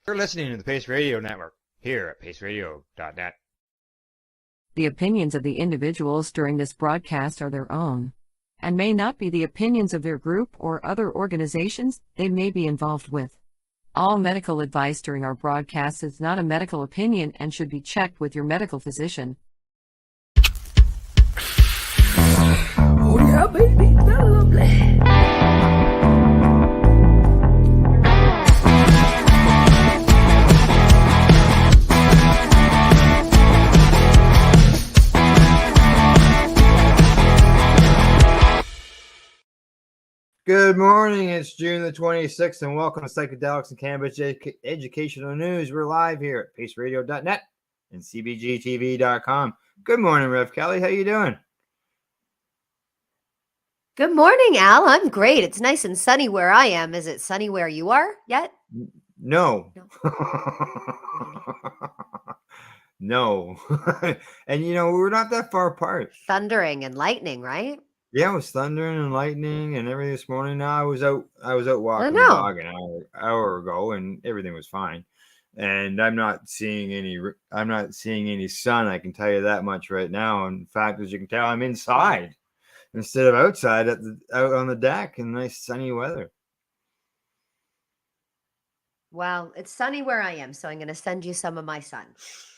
You're listening to the Pace Radio Network here at paceradio.net. The opinions of the individuals during this broadcast are their own and may not be the opinions of their group or other organizations they may be involved with. All medical advice during our broadcast is not a medical opinion and should be checked with your medical physician. Oh yeah, baby, that's lovely. Good morning, it's June the 26th, and welcome to Psychedelics and Cannabis Educational News. We're live here at paceradio.net and cbgtv.com. Good morning, Rev Kelly. How you doing? Good morning, Al. I'm great. It's nice and sunny where I am. Is it sunny where you are yet? No. No. And you know, we're not that far apart. Thundering and lightning, right? Yeah, it was thundering and lightning and everything this morning. Now I was out walking the dog an hour ago, and everything was fine. And I'm not seeing any sun. I can tell you that much right now. In fact, as you can tell, I'm inside instead of outside out on the deck in nice sunny weather. Well, it's sunny where I am, so I'm going to send you some of my sun.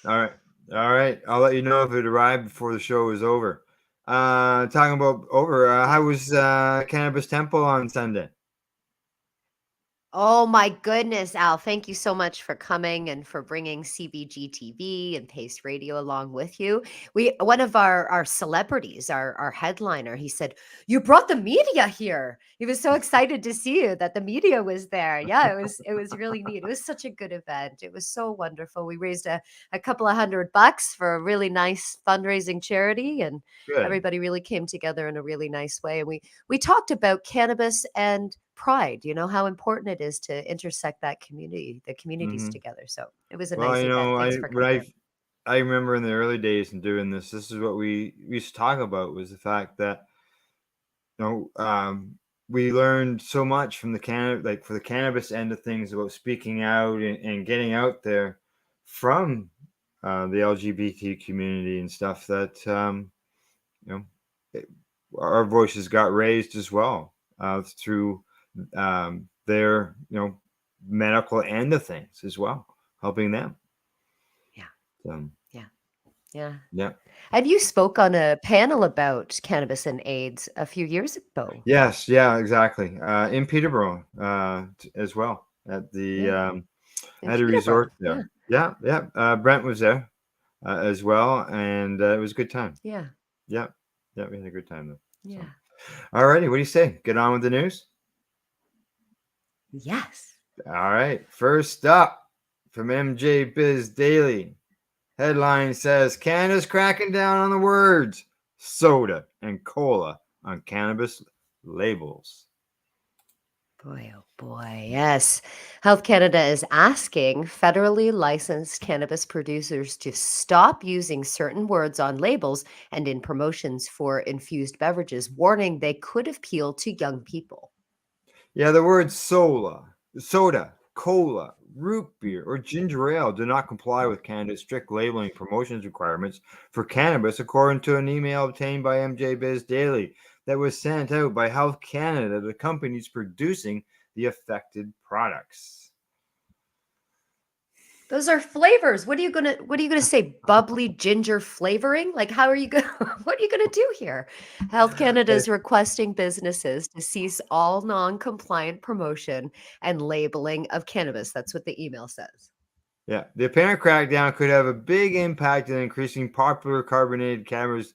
All right. I'll let you know if it arrived before the show is over. Talking about how was Cannabis Temple on Sunday? Oh my goodness, Al. Thank you so much for coming and for bringing CBG TV and Pace Radio along with you. One of our celebrities, our headliner, he said, "You brought the media here." He was so excited to see you that the media was there. Yeah, it was really neat. It was such a good event. It was so wonderful. We raised a couple of $100 for a really nice fundraising charity, and Good. everybody really came together in a really nice way. And we talked about cannabis and pride, you know, how important it is to intersect the communities together. So it was a nice event. Thanks for coming. I remember in the early days and doing this is what we used to talk about, was the fact that, we learned so much from for the cannabis end of things about speaking out and getting out there from the LGBT community and stuff, that our voices got raised as well through their medical end of things as well, helping them. Yeah. And you spoke on a panel about cannabis and AIDS a few years ago. Yes, yeah, exactly. In Peterborough as well, at the at a resort there. Yeah. Brent was there as well, and it was a good time. Yeah, we had a good time though. Yeah. All righty, what do you say? Get on with the news? Yes. All right. First up from MJ Biz Daily. Headline says, Canada's cracking down on the words soda and cola on cannabis labels. Boy, oh boy. Yes. Health Canada is asking federally licensed cannabis producers to stop using certain words on labels and in promotions for infused beverages, warning they could appeal to young people. Yeah, the words soda, cola, root beer, or ginger ale do not comply with Canada's strict labeling promotions requirements for cannabis, according to an email obtained by MJ Biz Daily that was sent out by Health Canada to the companies producing the affected products. Those are flavors. What are you gonna say? Bubbly ginger flavoring? Like, how are you gonna? What are you gonna do here? Health Canada is requesting businesses to cease all non-compliant promotion and labeling of cannabis. That's what the email says. Yeah, the apparent crackdown could have a big impact in increasing popular carbonated cannabis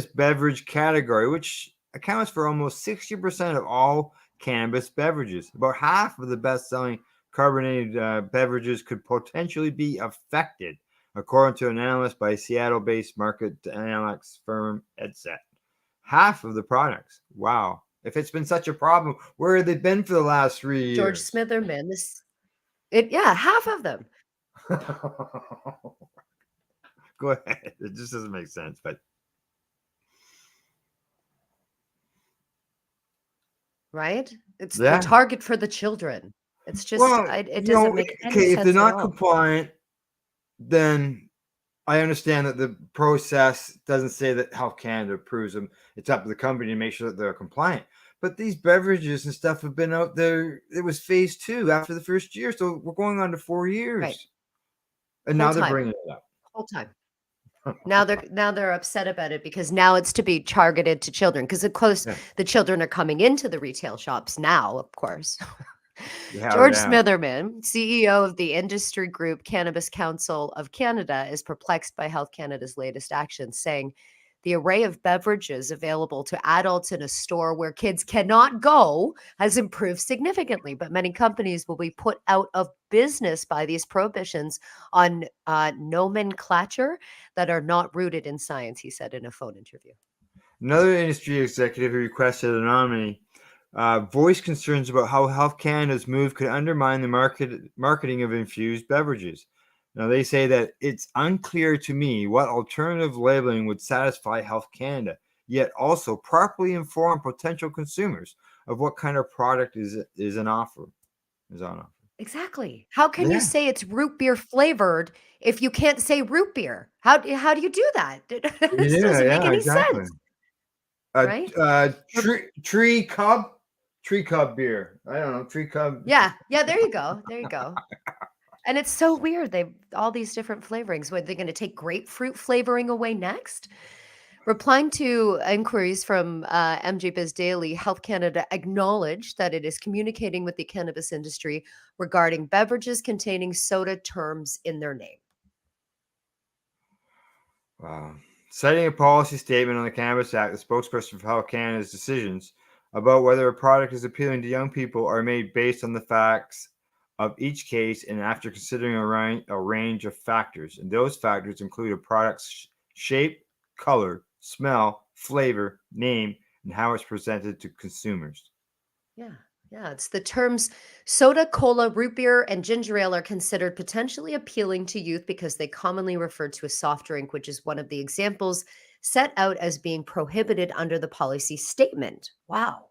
beverage category, which accounts for almost 60% of all cannabis beverages. About half of the best-selling carbonated beverages could potentially be affected, according to an analyst by Seattle-based market analytics firm Headset. Half of the products. Wow. If it's been such a problem, where have they been for the last 3 years? George Smitherman. Half of them. Go ahead. It just doesn't make sense, but right? It's the target for the children. It's just, Well, it doesn't make any okay, if they're sense at not all. compliant, then I understand that the process doesn't say that Health Canada approves them. It's up to the company to make sure that they're compliant. But these beverages and stuff have been out there. It was phase 2 after the first year, so we're going on to 4 years. Right. And Whole now they're time. bringing it up. Whole time. Now they're upset about it because now it's to be targeted to children. Because of course Yeah. the children are coming into the retail shops now, of course. Yeah, George yeah. Smitherman, CEO of the industry group Cannabis Council of Canada, is perplexed by Health Canada's latest actions, saying the array of beverages available to adults in a store where kids cannot go has improved significantly, but many companies will be put out of business by these prohibitions on nomenclature that are not rooted in science, he said in a phone interview. Another industry executive who requested anonymity voiced concerns about how Health Canada's move could undermine the marketing of infused beverages. Now, they say that it's unclear to me what alternative labeling would satisfy Health Canada, yet also properly inform potential consumers of what kind of product is on offer. Exactly. How can you Yeah. say it's root beer flavored if you can't say root beer? How do you do that? This Yeah, doesn't make yeah, any exactly. sense, right? Tree Cub beer. I don't know, Tree Cub. Yeah, there you go. There you go. And it's so weird. They've all these different flavorings. What, they're going to take grapefruit flavoring away next? Replying to inquiries from MJ Biz Daily, Health Canada acknowledged that it is communicating with the cannabis industry regarding beverages containing soda terms in their name. Wow. Citing a policy statement on the Cannabis Act, the spokesperson for Health Canada's decisions about whether a product is appealing to young people are made based on the facts of each case and after considering a range of factors. And those factors include a product's shape, color, smell, flavor, name, and how it's presented to consumers. Yeah, it's the terms soda, cola, root beer, and ginger ale are considered potentially appealing to youth because they commonly refer to a soft drink, which is one of the examples set out as being prohibited under the policy statement. Wow.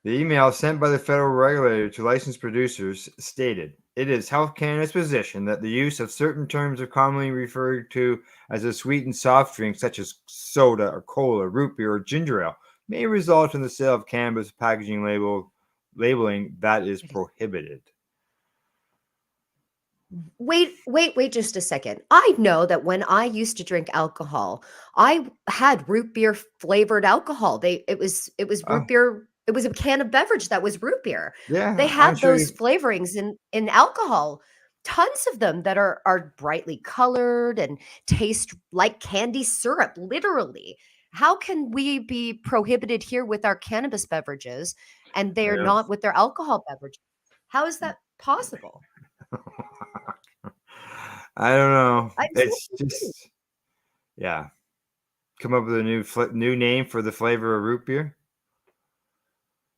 The email sent by the federal regulator to licensed producers stated, "It is Health Canada's position that the use of certain terms are commonly referred to as a sweetened soft drink such as soda or cola, root beer, or ginger ale may result in the sale of cannabis packaging labeling that is prohibited." Wait just a second. I know that when I used to drink alcohol, I had root beer flavored alcohol. It was Oh, root beer. It was a can of beverage that was root beer. yeah, They I'm had sure those flavorings in alcohol. Tons of them that are brightly colored and taste like candy syrup, literally. How can we be prohibited here with our cannabis beverages and they're yeah. not with their alcohol beverages? How is that possible? I don't know. I'm so It's confused. just, yeah. Come up with a new name for the flavor of root beer.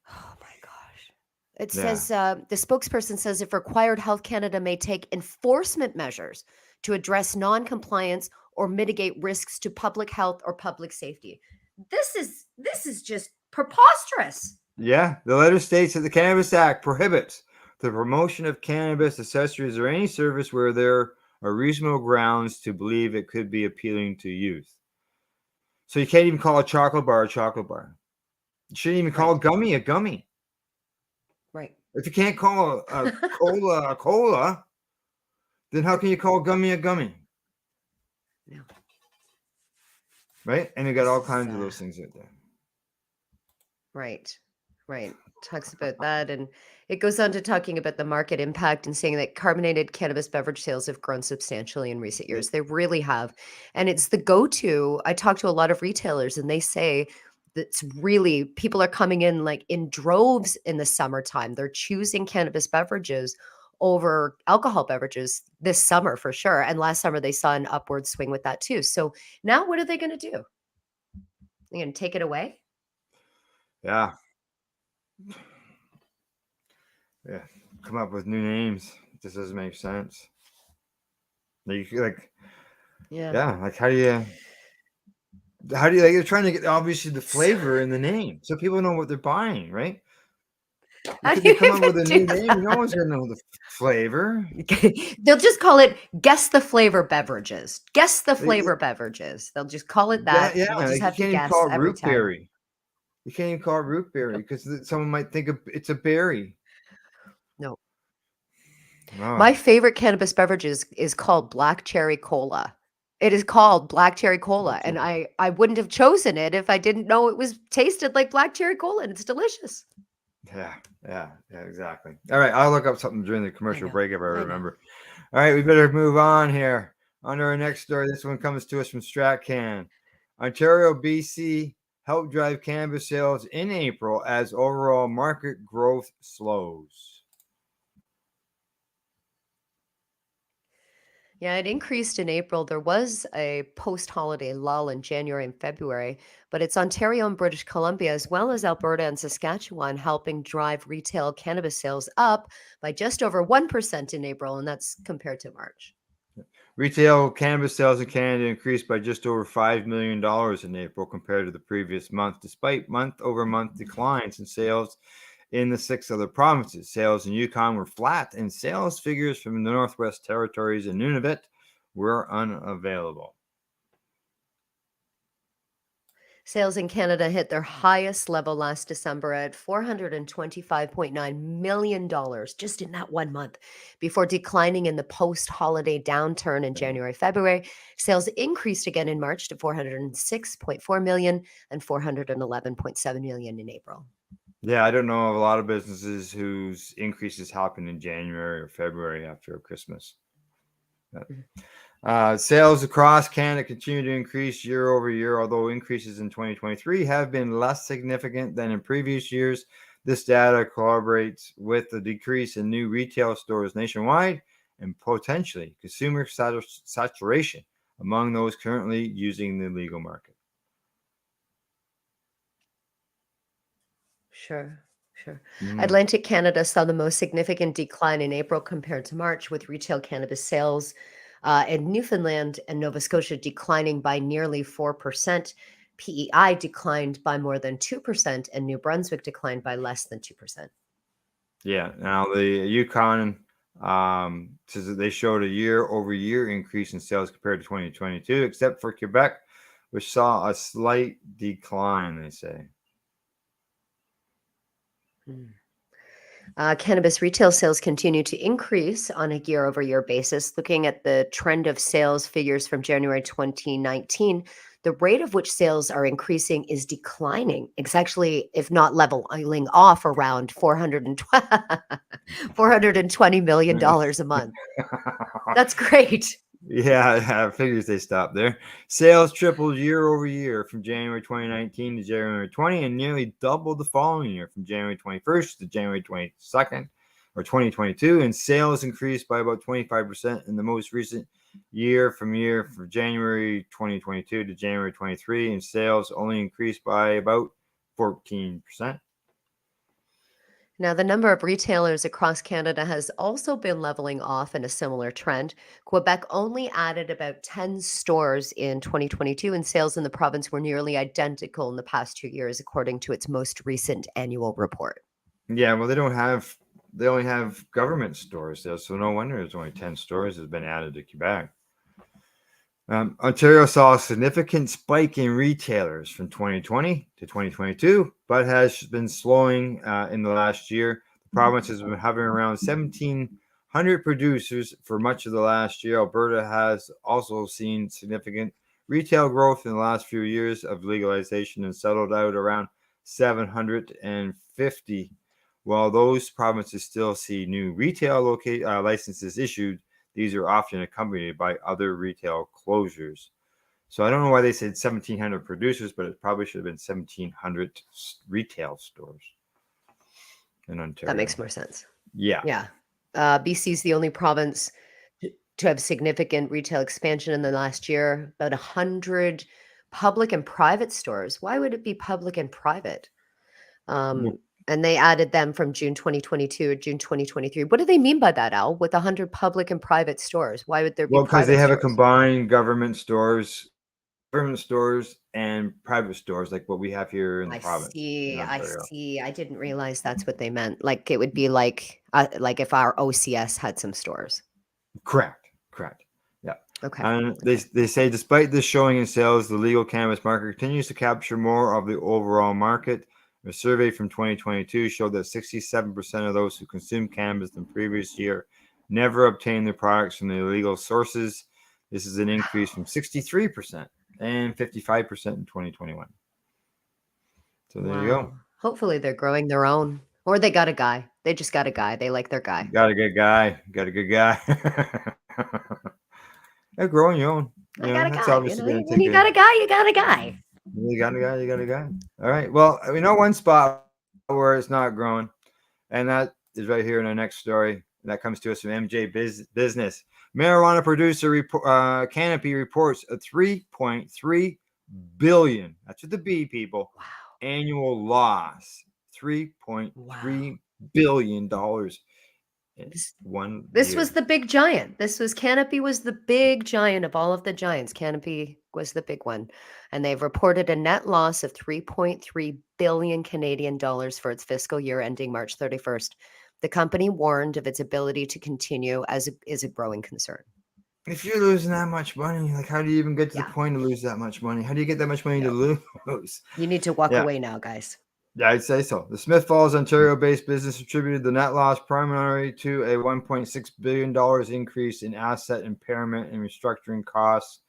Oh my gosh. It Yeah. says the spokesperson says if required, Health Canada may take enforcement measures to address non-compliance or mitigate risks to public health or public safety. This is just preposterous. Yeah, the letter states that the Cannabis Act prohibits the promotion of cannabis accessories or any service where there are reasonable grounds to believe it could be appealing to youth. So you can't even call a chocolate bar a chocolate bar. You shouldn't even call a gummy a gummy. Right. If you can't call a cola a cola, then how can you call a gummy a gummy? No. Right? And you got all This is, kinds of those things out there. Right. Talks about that. And it goes on to talking about the market impact and saying that carbonated cannabis beverage sales have grown substantially in recent years. They really have. And it's the go-to. I talk to a lot of retailers and they say that's really people are coming in like in droves in the summertime. They're choosing cannabis beverages over alcohol beverages this summer for sure. And last summer they saw an upward swing with that too. So now what are they going to do? They're going to take it away? Yeah. Yeah. Come up with new names. It just doesn't make sense. Yeah, like how do you like they're trying to get obviously the flavor in the name so people know what they're buying, right? How Could do they you come up with even a do new name? No that? one's gonna know the flavor. They'll just call it guess the flavor beverages. Guess the They- flavor beverages. They'll just call it Yeah, that. yeah. We'll just Like you have to can't even guess call it every root time. berry. You can't even call it root berry because someone might think it's a berry. No. Oh, My favorite cannabis beverage is called black cherry cola. It is called black cherry cola, and I wouldn't have chosen it if I didn't know it was tasted like black cherry cola, and it's delicious. yeah, exactly. All right, I'll look up something during the commercial know, break if I I know. remember. All right, we better move on here. On to our next story. This one comes to us from StratCan. Ontario, BC helped drive cannabis sales in April as overall market growth slows. Yeah, it increased in April. There was a post-holiday lull in January and February, but it's Ontario and British Columbia, as well as Alberta and Saskatchewan, helping drive retail cannabis sales up by just over 1% in April, and that's compared to March. Retail cannabis sales in Canada increased by just over $5 million in April compared to the previous month, despite month-over-month declines in sales in the 6 other provinces. Sales in Yukon were flat, and sales figures from the Northwest Territories and Nunavut were unavailable. Sales in Canada hit their highest level last December at $425.9 million just in that 1 month. Before declining in the post-holiday downturn in January, February, sales increased again in March to $406.4 million and $411.7 million in April. Yeah, I don't know of a lot of businesses whose increases happened in January or February after Christmas. Sales across Canada continue to increase year over year, although increases in 2023 have been less significant than in previous years. This data corroborates with the decrease in new retail stores nationwide and potentially consumer saturation among those currently using the legal market. Sure. Mm. Atlantic Canada saw the most significant decline in April compared to March, with retail cannabis sales in Newfoundland and Nova Scotia declining by nearly 4%. PEI declined by more than 2%, and New Brunswick declined by less than 2%. Yeah. Now the Yukon says that they showed a year-over-year increase in sales compared to 2022, except for Quebec, which saw a slight decline, they say. Cannabis retail sales continue to increase on a year-over-year basis. Looking at the trend of sales figures from January 2019, the rate of which sales are increasing is declining. It's actually, if not leveling off, around $420 million a month. That's great. Yeah, figures they stopped there. Sales tripled year over year from January 2019 to January 20 and nearly doubled the following year from January 21st to January 22nd or 2022. And sales increased by about 25% in the most recent year from January 2022 to January 23. And sales only increased by about 14%. Now, the number of retailers across Canada has also been leveling off in a similar trend. Quebec only added about 10 stores in 2022, and sales in the province were nearly identical in the past 2 years, according to its most recent annual report. Yeah, well, they only have government stores there, so no wonder there's only 10 stores that have been added to Quebec. Ontario saw a significant spike in retailers from 2020 to 2022, but has been slowing in the last year. The province has been hovering around 1,700 producers for much of the last year. Alberta has also seen significant retail growth in the last few years of legalization and settled out around 750. While those provinces still see new retail licenses issued, these are often accompanied by other retail closures. So I don't know why they said 1,700 producers, but it probably should have been 1,700 retail stores in Ontario. That makes more sense. Yeah. BC is the only province to have significant retail expansion in the last year, about 100 public and private stores. Why would it be public and private? And they added them from June 2022 to June 2023. What do they mean by that, Al? With 100 public and private stores, why would there be? Well, because private they have a stores? combined government stores and private stores like what we have here in the I province in see. I Ontario. see. I didn't realize that's what they meant. Like it would be like if our OCS had some stores. Correct. Yeah. Okay. And Okay. they say despite this showing in sales, the legal cannabis market continues to capture more of the overall market. A survey from 2022 showed that 67% of those who consumed cannabis in the previous year never obtained their products from the illegal sources. This is an increase from 63% and 55% in 2021. So there you go. Wow. Hopefully they're growing their own. Or they got a guy. They just got a guy. They like their guy. Got a good guy. Got a good guy. Yeah, growing your own. I got a That's guy. obviously going to When take you got a guy, you got a guy. You got a guy. You got a guy. All right. Well, we know one spot where it's not growing, and that is right here in our next story. That comes to us from MJ Business. Marijuana producer Canopy reports a 3.3 billion. That's with the B, people. Wow. Annual loss. $3.3 billion dollars in one This year. was the big giant. Canopy was the big giant of all of the giants. Canopy was the big one. And they've reported a net loss of 3.3 billion Canadian dollars for its fiscal year ending March 31st. The company warned of its ability to continue as is a growing concern. If you're losing that much money, like how do you even get to the Yeah. point to lose that much money? How do you get that much money to lose? You need to walk Yeah. away now, guys. Yeah, I'd say so. The Smith Falls, Ontario-based business attributed the net loss primarily to a $1.6 billion increase in asset impairment and restructuring costs,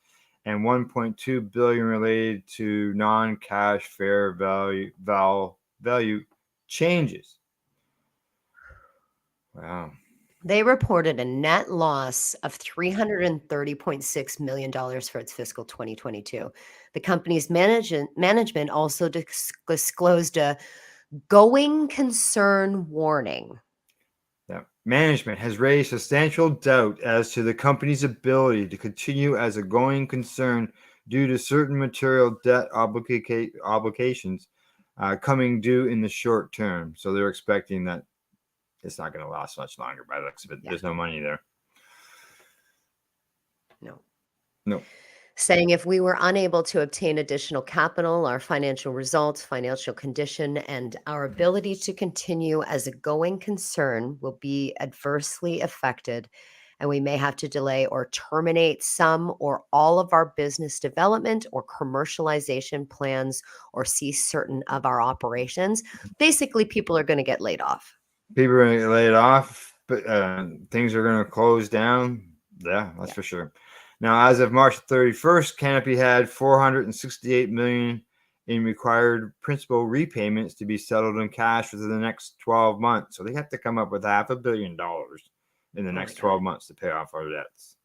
and $1.2 billion related to non-cash fair value changes. Wow. They reported a net loss of $330.6 million for its fiscal 2022. The company's management also disclosed a going concern warning. Yeah. Management has raised substantial doubt as to the company's ability to continue as a going concern due to certain material debt obligations coming due in the short term. So they're expecting that it's not going to last much longer by the looks of it. Yeah. There's no money there. No. Saying if we were unable to obtain additional capital, our financial results, financial condition, and our ability to continue as a going concern will be adversely affected, and we may have to delay or terminate some or all of our business development or commercialization plans or cease certain of our operations. Basically, people are going to get laid off. People are going to get laid off, but things are going to close down. Yeah, that's for sure. Now, as of March 31st, Canopy had $468 million in required principal repayments to be settled in cash within the next 12 months. So they have to come up with $500 million in the next 12 months to pay off our debts.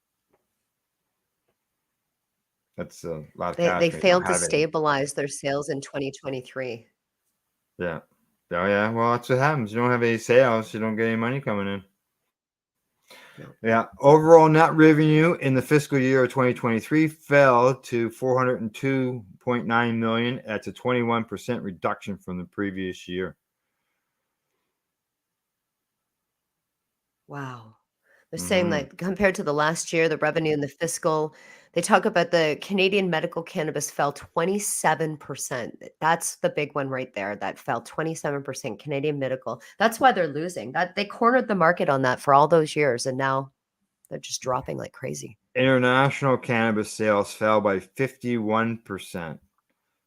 That's a lot of cash. They failed to stabilize their sales in 2023. Yeah. Oh, yeah. Well, that's what happens. You don't have any sales, you don't get any money coming in. Yeah. Overall net revenue in the fiscal year of 2023 fell to $402.9 million. That's a 21% reduction from the previous year. Wow. They're saying that compared to the last year, the revenue in the fiscal, they talk about the Canadian medical cannabis fell 27%. That's the big one right there. That fell 27% Canadian medical. That's why they're losing. That they cornered the market on that for all those years, and now they're just dropping like crazy. International cannabis sales fell by 51%.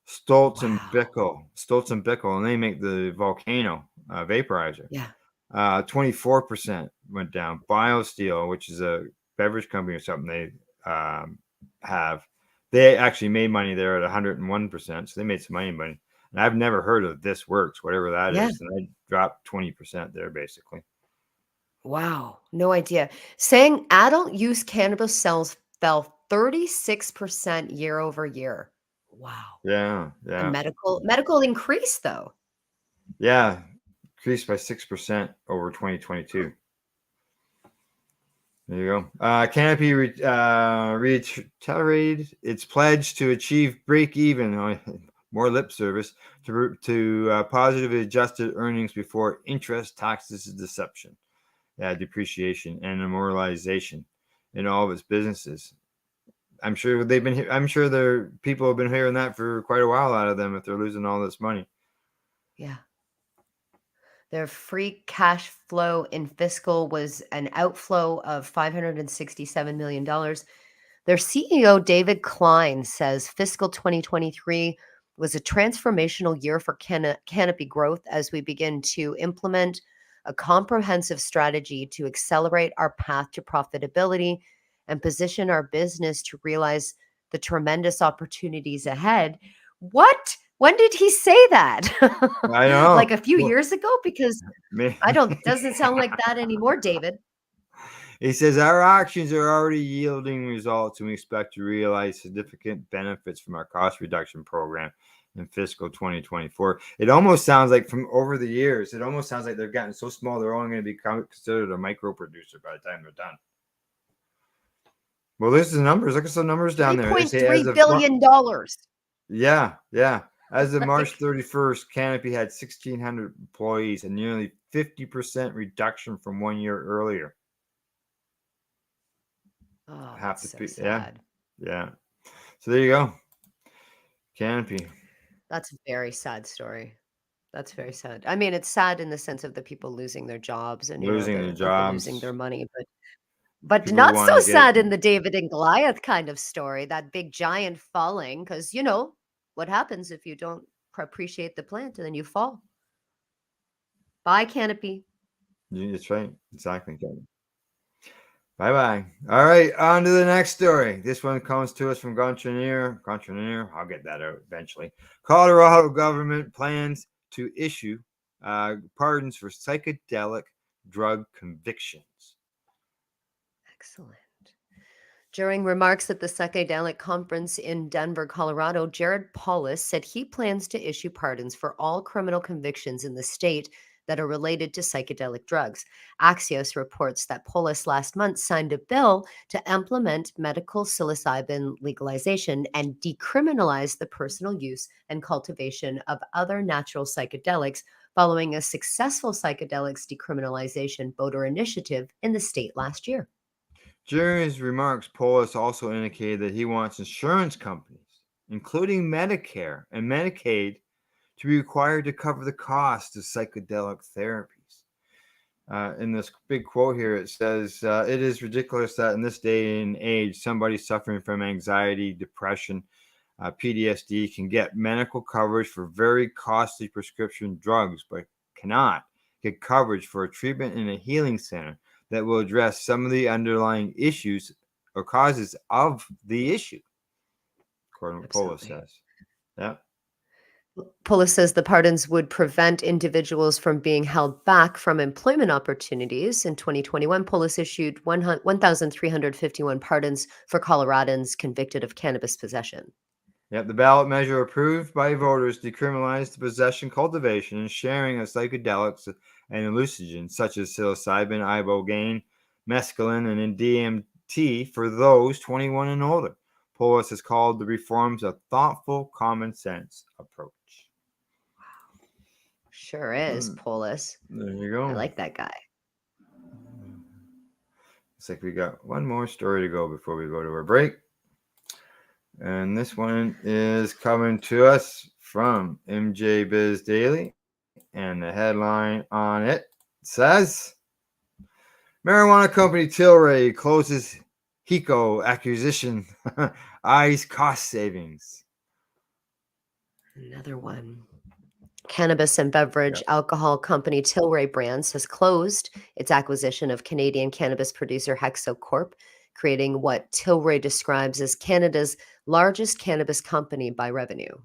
Stoltz and Bickel, and they make the Volcano vaporizer. Yeah. 24% went down. BioSteel, which is a beverage company or something they they actually made money there at 101%. So they made some money. And I've never heard of This Works, whatever that is. And they dropped 20% there basically. Wow. No idea. Saying adult use cannabis sales fell 36% year over year. Wow. Yeah. And medical increase though. Yeah. Increased by 6% over 2022. There you go. Canopy reiterated its pledge to achieve break-even, more lip service, to positively adjusted earnings before interest, taxes, deception, depreciation, and amortization in all of its businesses. I'm sure they've been. I'm sure their people have been hearing that for quite a while out of them if they're losing all this money. Yeah. Their free cash flow in fiscal was an outflow of $567 million. Their CEO, David Klein, says fiscal 2023 was a transformational year for Canopy growth as we begin to implement a comprehensive strategy to accelerate our path to profitability and position our business to realize the tremendous opportunities ahead. What? When did he say that? I know. Like a few Well, years ago? Because doesn't sound like that anymore, David. He says our actions are already yielding results, and we expect to realize significant benefits from our cost reduction program in fiscal 2024. It almost sounds like from over the years, it almost sounds like they've gotten so small they're only going to be considered a micro producer by the time they're done. Well, this is the numbers. Look at some numbers down there. $3.3 billion. Yeah. As of March 31st, Canopy had 1,600 employees, and nearly 50% reduction from 1 year earlier. Oh, that's so sad. Yeah. So there you go. Canopy. That's a very sad story. That's very sad. I mean, it's sad in the sense of the people losing their jobs and Losing their the jobs. losing their money, but People not wanna so get- sad in the David and Goliath kind of story, that big giant falling, because what happens if you don't appreciate the plant and then you fall. Bye, Canopy. That's right. Exactly. Bye-bye. All right, on to the next story. This one comes to us from Contronier. I'll get that out eventually. Colorado government plans to issue pardons for psychedelic drug convictions. Excellent. During remarks at the Psychedelic Conference in Denver, Colorado, Jared Paulus said he plans to issue pardons for all criminal convictions in the state that are related to psychedelic drugs. Axios reports that Paulus last month signed a bill to implement medical psilocybin legalization and decriminalize the personal use and cultivation of other natural psychedelics following a successful psychedelics decriminalization voter initiative in the state last year. During his remarks, Paulus also indicated that he wants insurance companies, including Medicare and Medicaid, to be required to cover the cost of psychedelic therapies. In this big quote here, it says, it is ridiculous that in this day and age, somebody suffering from anxiety, depression, PTSD can get medical coverage for very costly prescription drugs, but cannot get coverage for a treatment in a healing center that will address some of the underlying issues or causes of the issue, according to what Paulus says. Yeah. Paulus says the pardons would prevent individuals from being held back from employment opportunities. In 2021, Paulus issued 1,351 pardons for Coloradans convicted of cannabis possession. Yep, the ballot measure approved by voters decriminalized the possession, cultivation, and sharing of psychedelics and hallucinogens such as psilocybin, ibogaine, mescaline, and DMT for those 21 and older. Paulus has called the reforms a thoughtful, common sense approach. Sure is, Paulus. There you go. I like that guy. Looks like we got one more story to go before we go to our break. And this one is coming to us from MJ Biz Daily. And the headline on it says, marijuana company Tilray closes Hexo acquisition, eyes cost savings. Another one. Cannabis and beverage alcohol company Tilray Brands has closed its acquisition of Canadian cannabis producer Hexo Corp, creating what Tilray describes as Canada's largest cannabis company by revenue.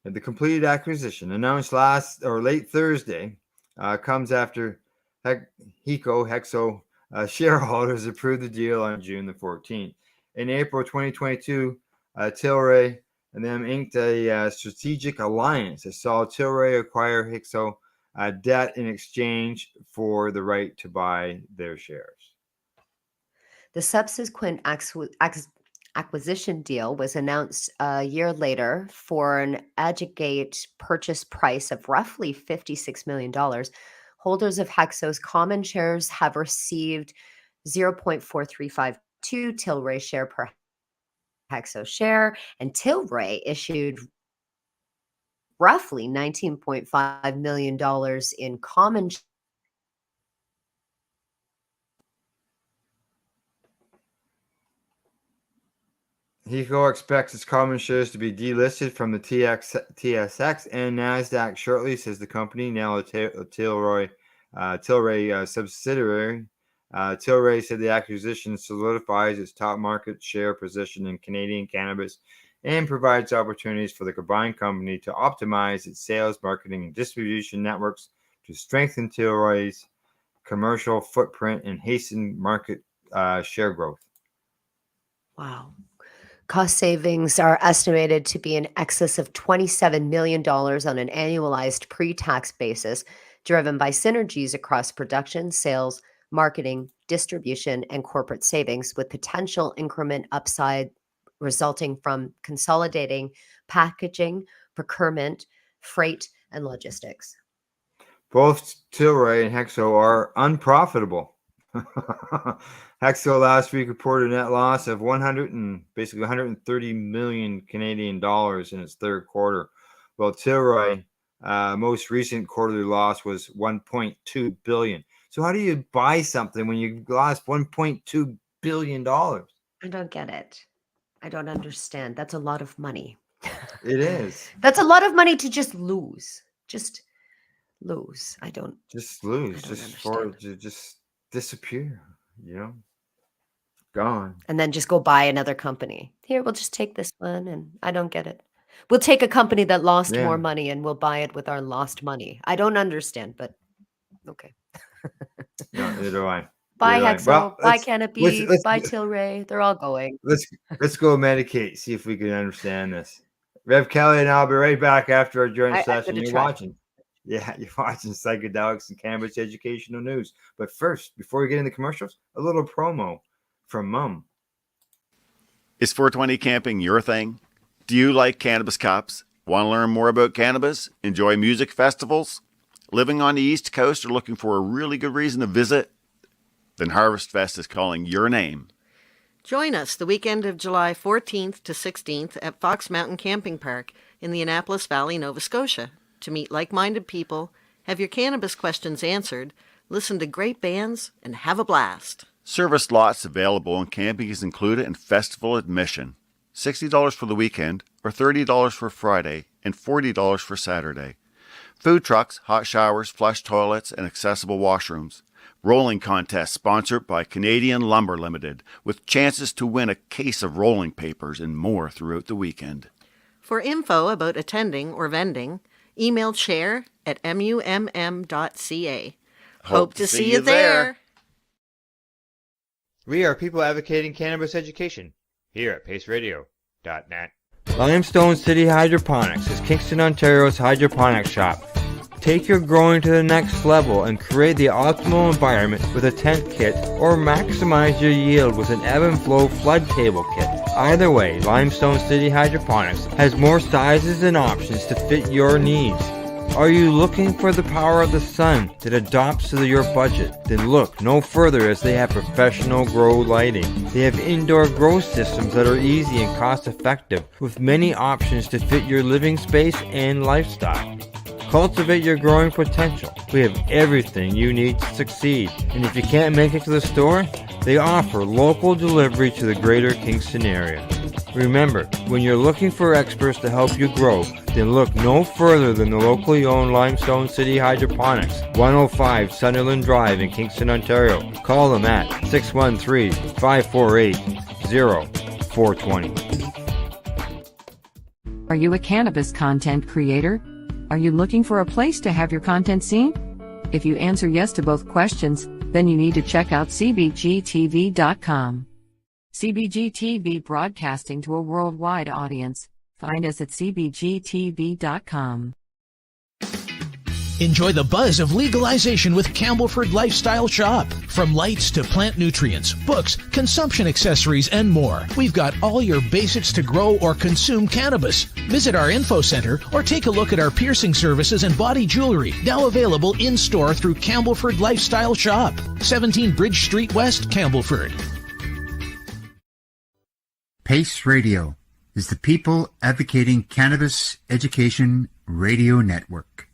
The completed acquisition, announced late Thursday, comes after Hexo shareholders approved the deal on June the 14th. In April 2022, Tilray and them inked a strategic alliance that saw Tilray acquire Hexo debt in exchange for the right to buy their shares. The subsequent acquisition deal was announced a year later for an aggregate purchase price of roughly $56 million. Holders of Hexo's common shares have received 0.4352 Tilray share per Hexo share, and Tilray issued roughly $19.5 million in common. Hexo expects its common shares to be delisted from the TSX and NASDAQ shortly, says the company, now a Tilray subsidiary. Tilray said the acquisition solidifies its top market share position in Canadian cannabis and provides opportunities for the combined company to optimize its sales, marketing, and distribution networks to strengthen Tilray's commercial footprint and hasten market share growth. Wow. Cost savings are estimated to be in excess of $27 million on an annualized pre-tax basis, driven by synergies across production, sales, marketing, distribution, and corporate savings, with potential increment upside resulting from consolidating packaging, procurement, freight, and logistics. Both Tilray and Hexo are unprofitable. Hexo last week reported a net loss of 130 million Canadian dollars in its third quarter, while Tilray most recent quarterly loss was 1.2 billion. So how do you buy something when you lost 1.2 billion dollars? I don't get it. I don't understand. That's a lot of money. It is. That's a lot of money to just lose. Just lose. I don't lose. understand. To just disappear, gone. And then just go buy another company. Here, we'll just take this one, and I don't get it. We'll take a company that lost more money and we'll buy it with our lost money. I don't understand, but okay. No, neither do I. Buy Hexo, buy Canopy, buy Tilray. They're all going. Let's go medicate, see if we can understand this. Rev Kelly and I'll be right back after our joint session. You're watching Psychedelics and Cannabis Educational News. But first, before we get into commercials, a little promo from Mum. Is 420 camping your thing? Do you like cannabis cups? Want to learn more about cannabis? Enjoy music festivals? Living on the East Coast or looking for a really good reason to visit? Then Harvest Fest is calling your name. Join us the weekend of July 14th to 16th at Fox Mountain Camping Park in the Annapolis Valley, Nova Scotia, to meet like-minded people, have your cannabis questions answered, listen to great bands, and have a blast. Service lots available and camping is included in festival admission. $60 for the weekend or $30 for Friday and $40 for Saturday. Food trucks, hot showers, flush toilets, and accessible washrooms. Rolling contest sponsored by Canadian Lumber Limited, with chances to win a case of rolling papers and more throughout the weekend. For info about attending or vending, email chair@mumm.ca. Hope to see you there. We are people advocating cannabis education here at paceradio.net. Limestone City Hydroponics is Kingston, Ontario's hydroponics shop. Take your growing to the next level and create the optimal environment with a tent kit, or maximize your yield with an ebb and flow flood table kit. Either way, Limestone City Hydroponics has more sizes and options to fit your needs. Are you looking for the power of the sun that adapts to your budget? Then look no further, as they have professional grow lighting. They have indoor grow systems that are easy and cost effective, with many options to fit your living space and lifestyle. Cultivate your growing potential. We have everything you need to succeed. And if you can't make it to the store, they offer local delivery to the greater Kingston area. Remember, when you're looking for experts to help you grow, then look no further than the locally owned Limestone City Hydroponics, 105 Sunderland Drive in Kingston, Ontario. Call them at 613-548-0420. Are you a cannabis content creator? Are you looking for a place to have your content seen? If you answer yes to both questions, then you need to check out cbgtv.com. CBG TV, broadcasting to a worldwide audience. Find us at cbgtv.com. Enjoy the buzz of legalization with Campbellford Lifestyle Shop. From lights to plant nutrients, books, consumption accessories, and more, we've got all your basics to grow or consume cannabis. Visit our info center or take a look at our piercing services and body jewelry, now available in-store through Campbellford Lifestyle Shop, 17 Bridge Street West, Campbellford. PACE Radio is the People Advocating Cannabis Education Radio Network.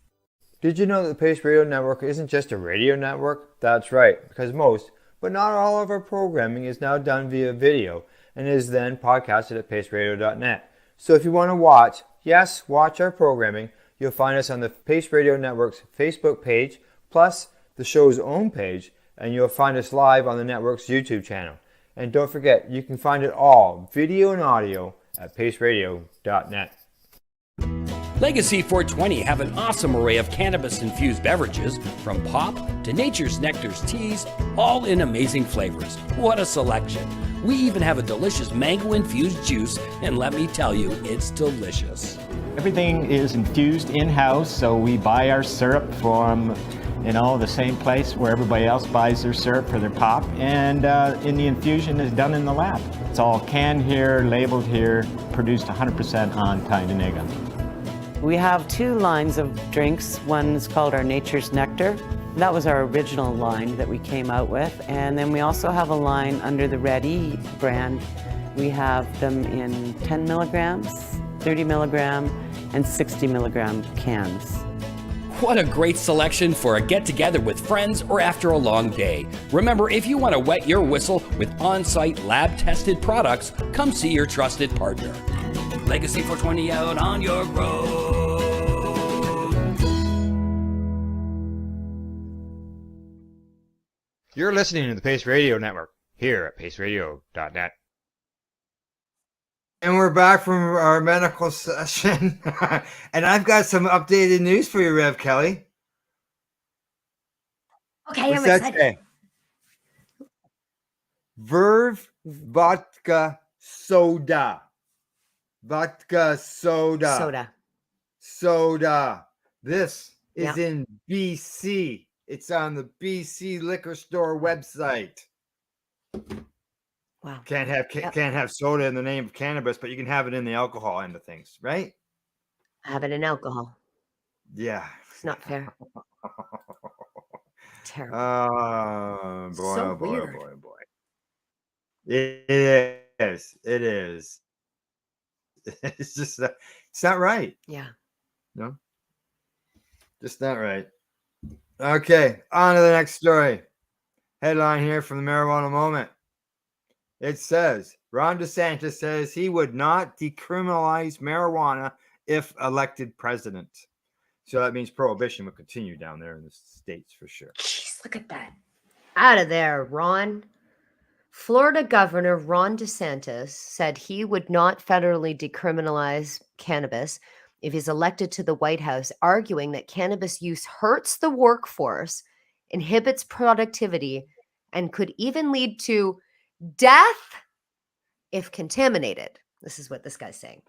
Did you know that the Pace Radio Network isn't just a radio network? That's right, because most, but not all of our programming is now done via video and is then podcasted at paceradio.net. So if you want to watch our programming, you'll find us on the Pace Radio Network's Facebook page, plus the show's own page, and you'll find us live on the network's YouTube channel. And don't forget, you can find it all, video and audio, at paceradio.net. Legacy 420 have an awesome array of cannabis-infused beverages, from pop to Nature's Nectar's teas, all in amazing flavors. What a selection! We even have a delicious mango-infused juice, and let me tell you, it's delicious. Everything is infused in-house, so we buy our syrup from, the same place where everybody else buys their syrup for their pop, and the infusion is done in the lab. It's all canned here, labeled here, produced 100% on Tyndonega. We have two lines of drinks. One is called our Nature's Nectar. That was our original line that we came out with. And then we also have a line under the Red E brand. We have them in 10 milligrams, 30 milligram, and 60 milligram cans. What a great selection for a get-together with friends or after a long day. Remember, if you want to wet your whistle with on-site lab-tested products, come see your trusted partner. Legacy 420 out on your road. You're listening to the Pace Radio Network here at paceradio.net. And we're back from our medical session. And I've got some updated news for you, Rev Kelly. Okay, What's I'm that excited. say? Verve Vodka Soda. Vodka Soda. Soda. This is in BC. It's on the BC liquor store website. Wow. Can't have soda in the name of cannabis, but you can have it in the alcohol end of things, right? Have it in alcohol. Yeah. It's not fair. Terrible. Oh, boy, So oh, boy, weird. oh, boy, oh, boy. It is. It is. It's just, it's not right. Yeah. No? Just not right. Okay, on to the next story. Headline here from the Marijuana Moment. It says, Ron DeSantis says he would not decriminalize marijuana if elected president. So that means prohibition will continue down there in the States for sure. Jeez, look at that. Out of there, Ron. Florida Governor Ron DeSantis said he would not federally decriminalize cannabis if he's elected to the White House, arguing that cannabis use hurts the workforce, inhibits productivity, and could even lead to death if contaminated. This is what this guy's saying.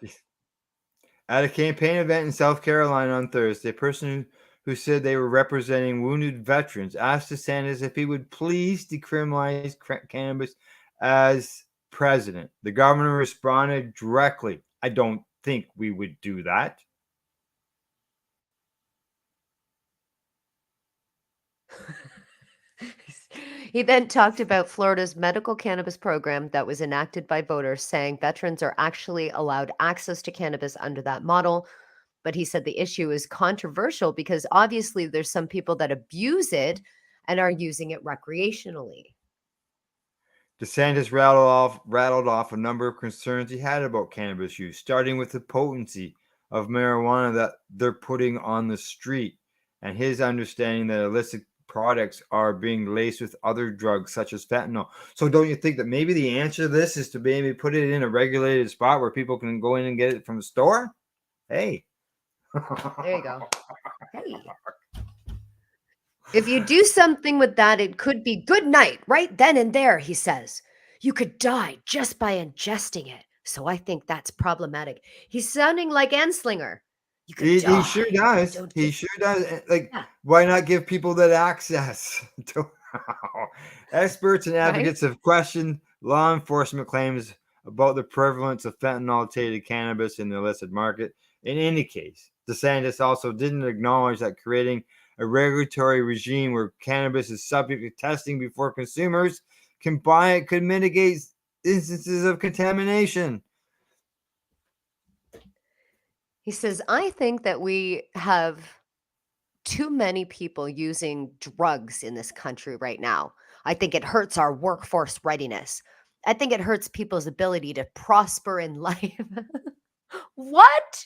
At a campaign event in South Carolina on Thursday, a person who said they were representing wounded veterans asked DeSantis if he would please decriminalize cannabis as president. The governor responded directly, I don't think we would do that. He then talked about Florida's medical cannabis program that was enacted by voters, saying veterans are actually allowed access to cannabis under that model. But he said the issue is controversial because obviously there's some people that abuse it and are using it recreationally. DeSantis rattled off a number of concerns he had about cannabis use, starting with the potency of marijuana that they're putting on the street and his understanding that illicit products are being laced with other drugs such as fentanyl. So don't you think that maybe the answer to this is to maybe put it in a regulated spot where people can go in and get it from the store? Hey. There you go. Hey. If you do something with that, it could be good night right then and there, he says. You could die just by ingesting it. So I think that's problematic. He's sounding like Anslinger. He sure does. He sure does. Like, why not give people that access? Experts and advocates have questioned law enforcement claims about the prevalence of fentanyl-tainted cannabis in the illicit market. In any case, DeSantis also didn't acknowledge that creating a regulatory regime where cannabis is subject to testing before consumers can buy it could mitigate instances of contamination. He says, I think that we have too many people using drugs in this country right now. I think it hurts our workforce readiness. I think it hurts people's ability to prosper in life. What?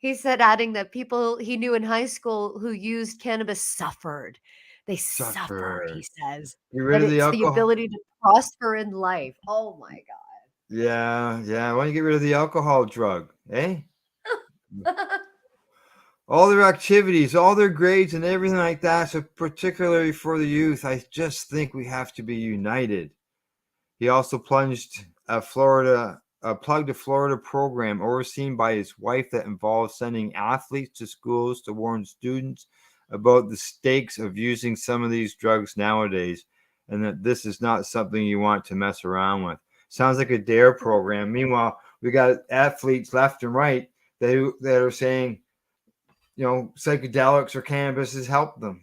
He said, adding that people he knew in high school who used cannabis suffered. They suffered, he says. Get rid That of the it's the alcohol. ability to prosper in life. Oh my Yeah. Why don't you get rid of the alcohol drug? Eh? God. All their activities, all their grades, and everything like that. So particularly for the youth, I just think we have to be united. He also plugged a Florida program overseen by his wife that involves sending athletes to schools to warn students about the stakes of using some of these drugs nowadays, and that this is not something you want to mess around with. Sounds like a DARE program. Meanwhile, we got athletes left and right that are saying, psychedelics or cannabis has helped them.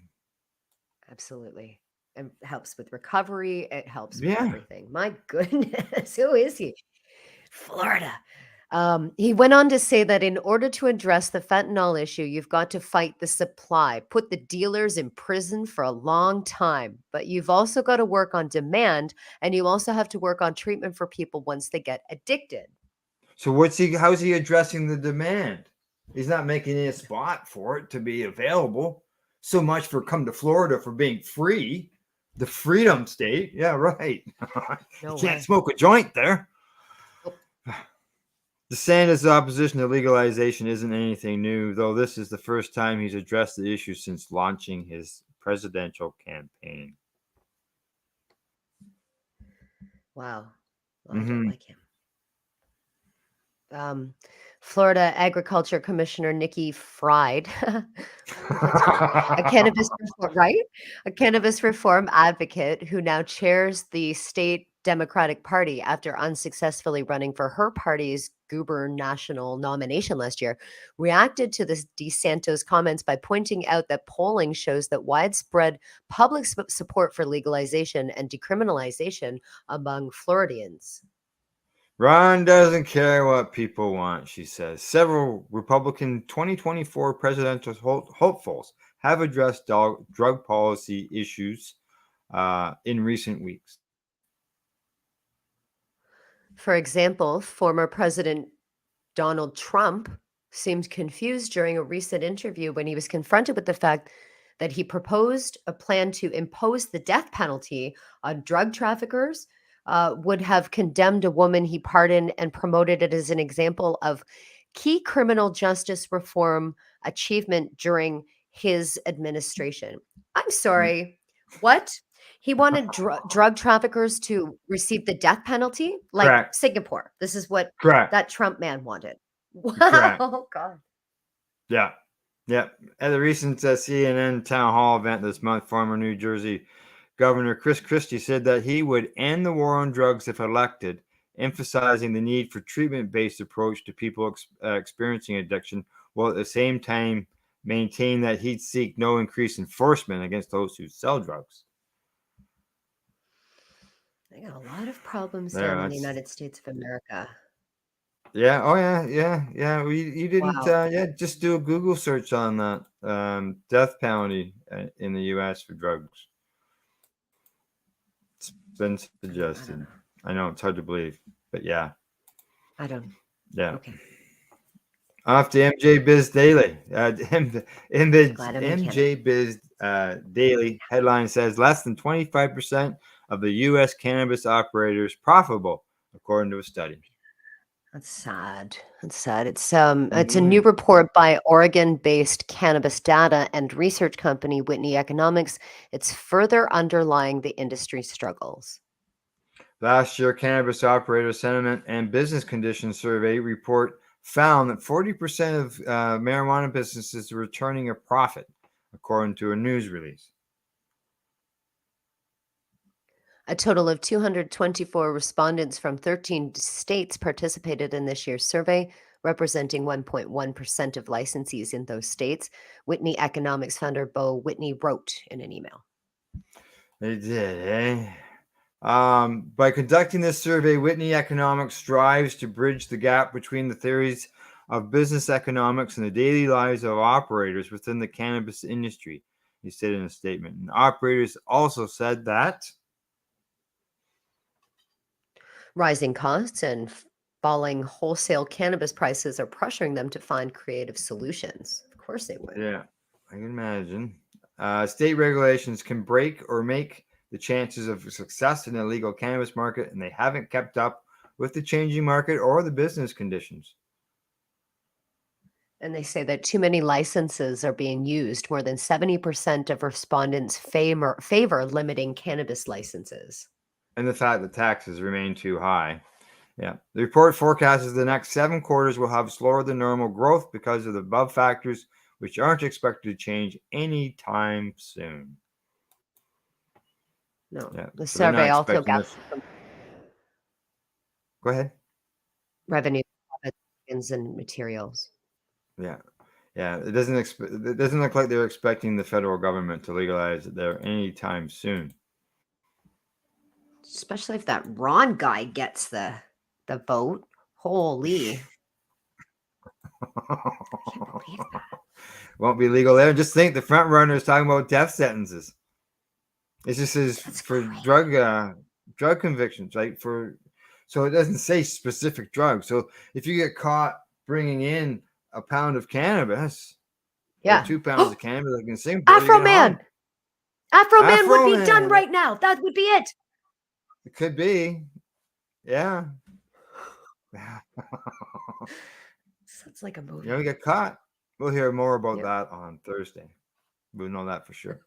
Absolutely. And helps with recovery. It helps with Yeah. everything. My goodness. Who is he? Florida. He went on to say that in order to address the fentanyl issue, you've got to fight the supply, put the dealers in prison for a long time. But you've also got to work on demand, and you also have to work on treatment for people once they get addicted. So how's he addressing the demand? He's not making any spot for it to be available. So much for come to Florida for being free. The freedom state. Yeah, right. No You can't way. smoke a joint there. Nope. DeSantis' opposition to legalization isn't anything new, though this is the first time he's addressed the issue since launching his presidential campaign. Wow. Well, I don't like him. Florida Agriculture Commissioner Nikki Fried, a cannabis reform, right? A cannabis reform advocate who now chairs the state Democratic Party after unsuccessfully running for her party's gubernatorial nomination last year, reacted to the DeSantis comments by pointing out that polling shows that widespread public support for legalization and decriminalization among Floridians. Ron doesn't care what people want, she says. Several Republican 2024 presidential hopefuls have addressed drug policy issues in recent weeks. For example, former President Donald Trump seemed confused during a recent interview when he was confronted with the fact that he proposed a plan to impose the death penalty on drug traffickers, would have condemned a woman he pardoned and promoted it as an example of key criminal justice reform achievement during his administration. I'm sorry, what? He wanted drug traffickers to receive the death penalty? Like Correct. Singapore. This is what Correct. that Trump man wanted. Wow. Correct. Oh, God. Yeah. At the recent CNN town hall event this month, former New Jersey Governor Chris Christie said that he would end the war on drugs if elected, emphasizing the need for treatment-based approach to people experiencing addiction, while at the same time maintain that he'd seek no increased enforcement against those who sell drugs. They got a lot of problems There, down in the that's- United States of America. Yeah. Oh, yeah. You didn't. Wow. Just do a Google search on that death penalty in the U.S. for drugs. It's been suggested. I know it's hard to believe, but yeah. I don't. Yeah. Okay. Off to MJ Biz Daily. Glad I'm in MJ Biz Daily headline says less than 25% of the U.S. cannabis operators profitable, according to a study. That's sad. That's sad. It's a new report by Oregon-based cannabis data and research company Whitney Economics. It's further underlying the industry struggles. Last year, Cannabis Operator Sentiment and Business Conditions Survey report found that 40% of marijuana businesses are returning a profit, according to a news release. A total of 224 respondents from 13 states participated in this year's survey, representing 1.1% of licensees in those states. Whitney Economics founder Bo Whitney wrote in an email. They did, eh? By conducting this survey, Whitney Economics strives to bridge the gap between the theories of business economics and the daily lives of operators within the cannabis industry, he said in a statement. And operators also said that rising costs and falling wholesale cannabis prices are pressuring them to find creative solutions. Of course they would. yeah, I can imagine. State regulations can break or make the chances of success in the legal cannabis market, and they haven't kept up with the changing market or the business conditions. And they say that too many licenses are being used. More than 70% of respondents favor limiting cannabis licenses. And the fact that taxes remain too high. Yeah. The report forecasts the next 7 quarters will have slower than normal growth because of the above factors, which aren't expected to change anytime soon. No. Yeah. The So they're not survey also expecting got this. Go ahead. revenue and materials. Yeah. Yeah. It doesn't look like they're expecting the federal government to legalize it there anytime soon. Especially if that Ron guy gets the vote. Holy. Won't be legal there. Just think the front runner is talking about death sentences. It just says for drug convictions, right? So it doesn't say specific drugs. So if you get caught bringing in a pound of cannabis, or 2 pounds of cannabis, like in Singapore, Afro Man would be done right now. That would be it. It could be. Yeah. Sounds like a movie. You know, get caught. We'll hear more about that on Thursday. We'll know that for sure.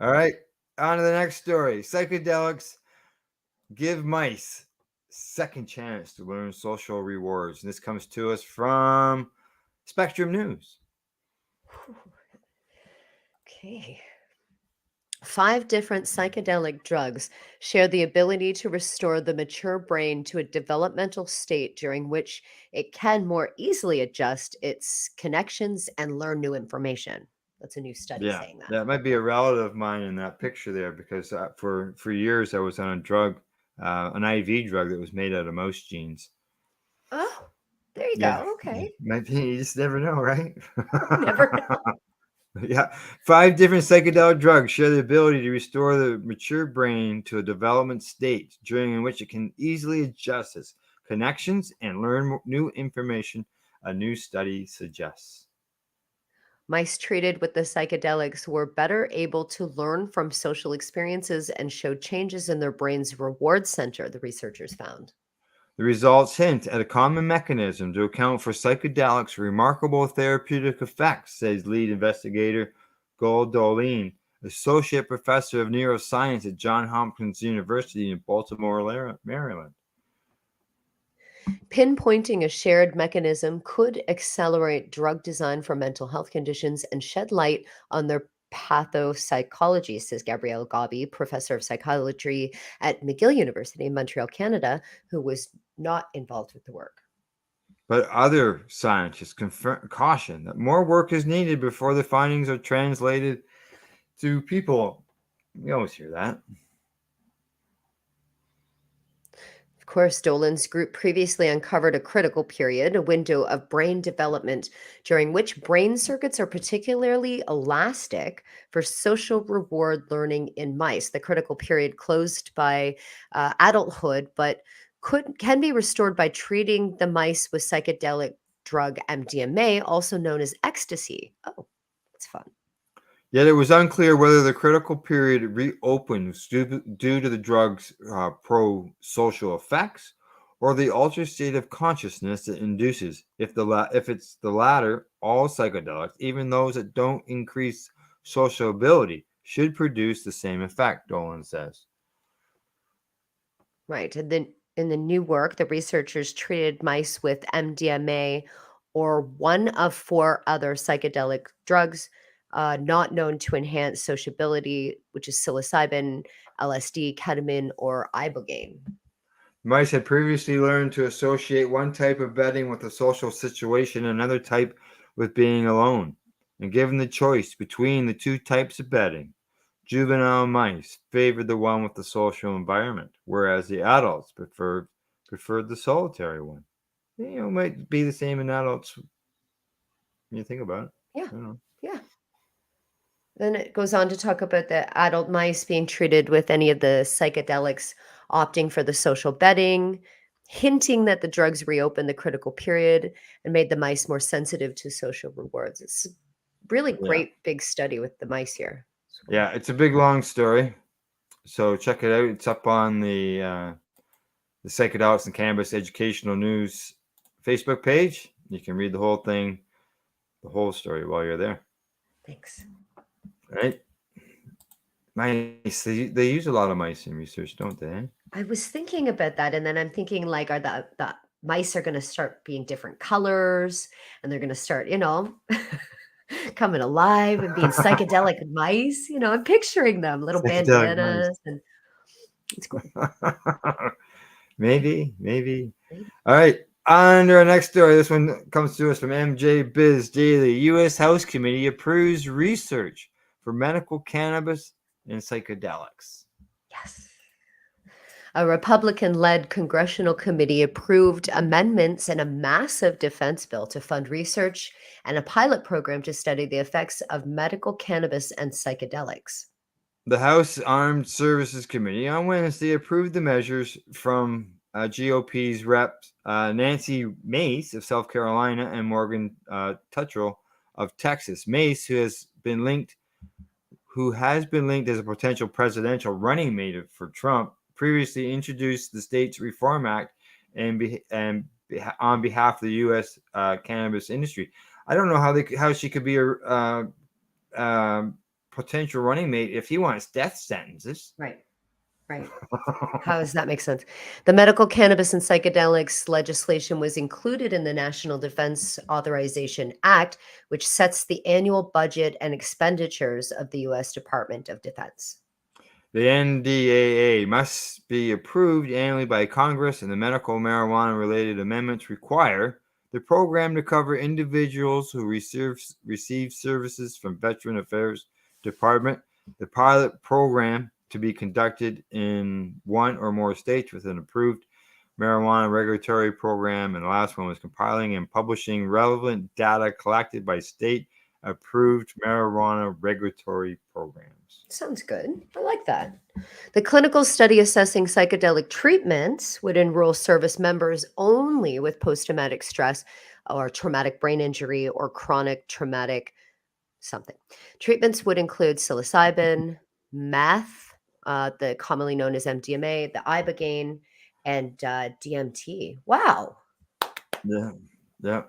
All right. On to the next story. Psychedelics give mice second chance to learn social rewards. And this comes to us from Spectrum News. Okay. 5 different psychedelic drugs share the ability to restore the mature brain to a developmental state during which it can more easily adjust its connections and learn new information. That's a new study saying that. That might be a relative of mine in that picture there, because for years I was on a drug, an IV drug that was made out of mouse genes. Oh, there you go. Okay. You just never know, right? Never know. Yeah. 5 different psychedelic drugs share the ability to restore the mature brain to a development state during which it can easily adjust its connections and learn new information, a new study suggests. Mice treated with the psychedelics were better able to learn from social experiences and showed changes in their brain's reward center, the researchers found. The results hint at a common mechanism to account for psychedelics' remarkable therapeutic effects, says lead investigator Goldolin, associate professor of neuroscience at Johns Hopkins University in Baltimore, Maryland. Pinpointing a shared mechanism could accelerate drug design for mental health conditions and shed light on their pathopsychology, says Gabrielle Gabi, professor of psychology at McGill University in Montreal, Canada, who was not involved with the work. But other scientists caution that more work is needed before the findings are translated to people. You always hear that. Of course, Dolan's group previously uncovered a critical period, a window of brain development during which brain circuits are particularly elastic for social reward learning in mice. The critical period closed by adulthood, but can be restored by treating the mice with psychedelic drug MDMA, also known as ecstasy. Oh, that's fun. Yet it was unclear whether the critical period reopened due to the drug's pro-social effects or the altered state of consciousness it induces. If it's the latter, all psychedelics, even those that don't increase social ability, should produce the same effect, Dolan says. Right. And then in the new work, the researchers treated mice with MDMA or one of 4 other psychedelic drugs not known to enhance sociability, which is psilocybin, LSD, ketamine, or ibogaine. Mice had previously learned to associate one type of betting with a social situation and another type with being alone. And given the choice between the 2 types of betting, Juvenile mice favored the one with the social environment, whereas the adults preferred the solitary one. Might be the same in adults when you think about it. Yeah. I don't know. Yeah. Then it goes on to talk about the adult mice being treated with any of the psychedelics, opting for the social bedding, hinting that the drugs reopened the critical period and made the mice more sensitive to social rewards. It's a really Yeah. great big study with the mice here. Yeah, it's a big long story. So check it out. It's up on the Psychedelics and Cannabis Educational News Facebook page. You can read the whole thing, the whole story while you're there. Thanks. Right? Mice, they use a lot of mice in research, don't they? I was thinking about that, and then I'm thinking, like, are the mice are going to start being different colors, and they're going to start, coming alive and being psychedelic mice. I'm picturing them, little Psychedelic mice. bandanas, and it's cool. Maybe. All right. On to our next story. This one comes to us from MJ Biz Daily. U.S. House Committee approves research for medical cannabis and psychedelics. Yes. A Republican-led congressional committee approved amendments in a massive defense bill to fund research and a pilot program to study the effects of medical cannabis and psychedelics. The House Armed Services Committee on Wednesday approved the measures from GOP's reps Nancy Mace of South Carolina and Morgan Tuttrell of Texas. Mace, who has been linked as a potential presidential running mate for Trump, previously introduced the state's Reform Act and on behalf of the U.S. Cannabis industry. I don't know how she could be a potential running mate if he wants death sentences. Right. How does that make sense? The medical cannabis and psychedelics legislation was included in the National Defense Authorization Act, which sets the annual budget and expenditures of the U.S. Department of Defense. The NDAA must be approved annually by Congress, and the medical marijuana-related amendments require the program to cover individuals who receive services from Veteran Affairs Department. The pilot program to be conducted in one or more states with an approved marijuana regulatory program, and the last one was compiling and publishing relevant data collected by state-approved marijuana regulatory programs. Sounds good. I like that. The clinical study assessing psychedelic treatments would enroll service members only with post-traumatic stress or traumatic brain injury or chronic traumatic something. Treatments would include psilocybin, meth, the commonly known as MDMA, the ibogaine, and DMT. Wow. Yeah.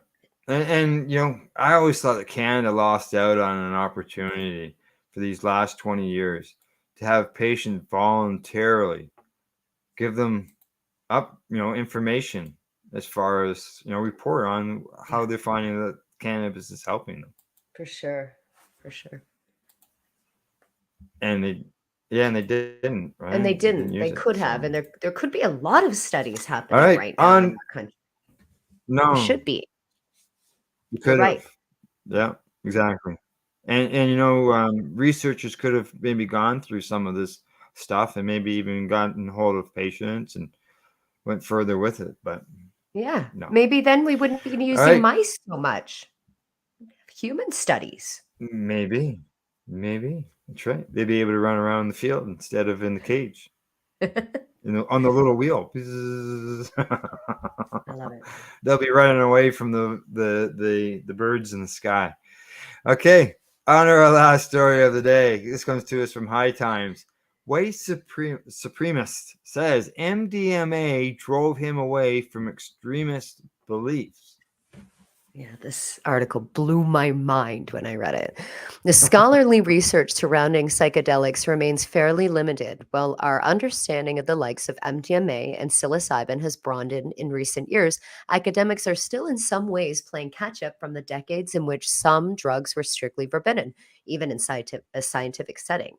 And I always thought that Canada lost out on an opportunity for these last 20 years to have patients voluntarily give them up, information as far as, report on how they're finding that cannabis is helping them. For sure. And they didn't, right? And they didn't. They could have. And there could be a lot of studies happening right now in our country. No. There should be. You could have. Right. Yeah, exactly. And researchers could have maybe gone through some of this stuff and maybe even gotten hold of patients and went further with it. But yeah, no. Maybe then we wouldn't be using mice so much. Human studies. Maybe. That's right. They'd be able to run around the field instead of in the cage. On the little wheel. I love it. They'll be running away from the birds in the sky. Okay, on to our last story of the day. This comes to us from High Times. White Supremacist says MDMA drove him away from extremist beliefs. Yeah, this article blew my mind when I read it. The scholarly research surrounding psychedelics remains fairly limited, while our understanding of the likes of MDMA and psilocybin has broadened in recent years. Academics are still in some ways playing catch-up from the decades in which some drugs were strictly forbidden, even in a scientific setting.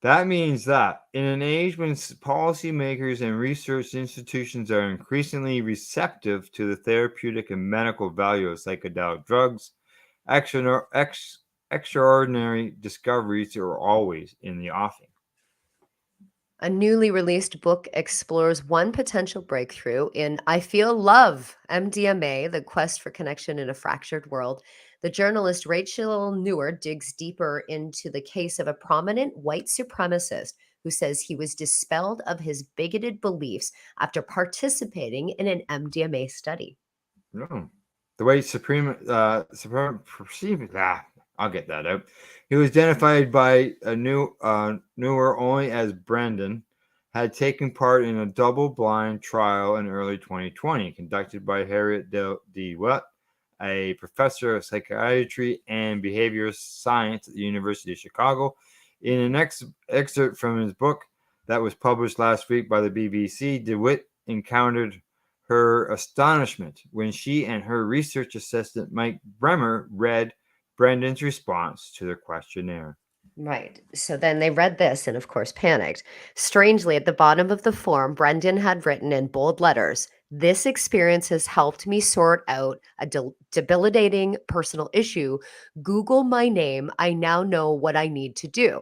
That means that in an age when policymakers and research institutions are increasingly receptive to the therapeutic and medical value of psychedelic drugs, extraordinary discoveries are always in the offing. A newly released book explores one potential breakthrough in I Feel Love, MDMA, The Quest for Connection in a Fractured World. The journalist Rachel Newer digs deeper into the case of a prominent white supremacist who says he was dispelled of his bigoted beliefs after participating in an MDMA study. No. The way I'll get that out. He was identified by a newer only as Brendan, had taken part in a double-blind trial in early 2020 conducted by Harriet DeWitt, a professor of psychiatry and behavioral science at the University of Chicago. In an excerpt from his book that was published last week by the BBC, DeWitt encountered her astonishment when she and her research assistant Mike Bremer read Brendan's response to the questionnaire. Right. So then they read this and, of course, panicked. Strangely, at the bottom of the form, Brendan had written in bold letters, "This experience has helped me sort out a debilitating personal issue. Google my name. I now know what I need to do."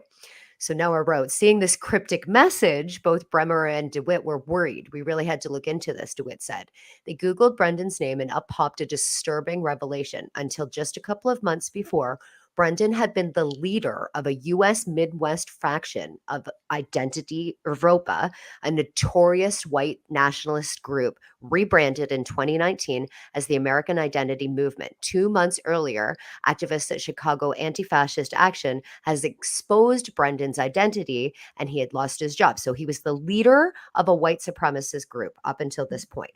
So Noah wrote, seeing this cryptic message, both Bremer and DeWitt were worried. We really had to look into this, DeWitt said. They Googled Brendan's name and up popped a disturbing revelation. Until just a couple of months before, Brendan had been the leader of a U.S. Midwest faction of Identity Europa, a notorious white nationalist group rebranded in 2019 as the American Identity Movement. 2 months earlier, activists at Chicago Anti-Fascist Action has exposed Brendan's identity, and he had lost his job. So he was the leader of a white supremacist group up until this point.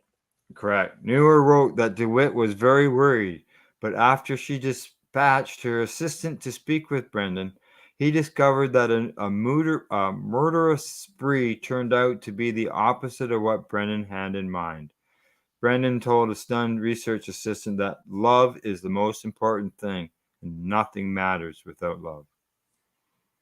Correct. Newer wrote that DeWitt was very worried, but after she dispatched her assistant to speak with Brendan, he discovered that a murderous spree turned out to be the opposite of what Brendan had in mind. Brendan told a stunned research assistant that love is the most important thing, and nothing matters without love.